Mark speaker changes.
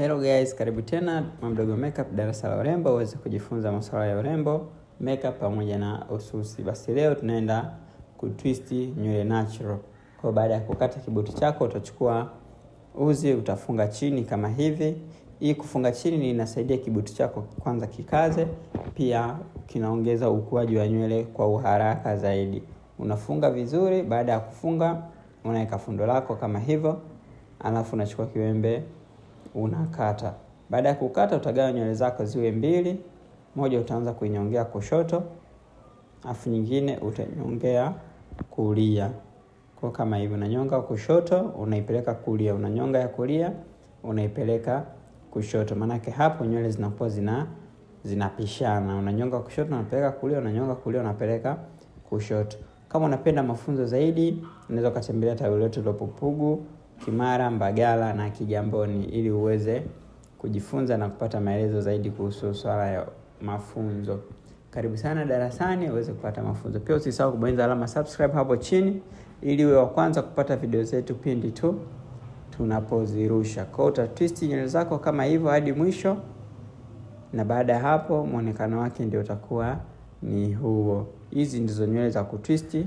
Speaker 1: Hello guys, karibu tena Mdogo Makeup, darasa la urembo uweze kujifunza masuala ya urembo, makeup pamoja na ususi. Basi leo tunaenda kutwist nywele natural. Kwa baada ya kukata kibuti chako utachukua uzi, utafunga chini kama hivi. Hii kufunga chini inasaidia kibuti chako kwanza kikaze, pia kinaongeza ukuaji wa nywele kwa uharaka zaidi. Unafunga vizuri, baada ya kufunga unaweka fundo lako kama hivyo. Alafu unachukua kiwembe unakata. Baada ya kukata utagawa nywele zako ziwe mbili. Moja utaanza kuinyongea kushoto, afu nyingine utanyongea kulia. Kwa kama hivi unanyonga kushoto, unaipeleka kulia, unanyonga ya kulia, unaipeleka kushoto. Maana yake hapo nywele zinakuwa zinapishana. Unanyonga kushoto, unapeleka kulia, unanyonga kulia, unapeleka kushoto. Kama unapenda mafunzo zaidi, unaweza kutembelea tawi letu la Pugu, Kimara, Mbagala na Kigamboni ili uweze kujifunza na kupata maelezo zaidi kuhusu swala ya mafunzo. Karibu sana darasani uweze kupata mafunzo. Pia usisahau kubonyeza alama subscribe hapo chini ili uwe wa kwanza kupata video zetu pindi tu tunapozirusha. Kwa uta twist nywele zako kama hivyo hadi mwisho, na baada ya hapo muonekano wake ndio utakuwa ni huo. Hizi ndizo nywele za kutwist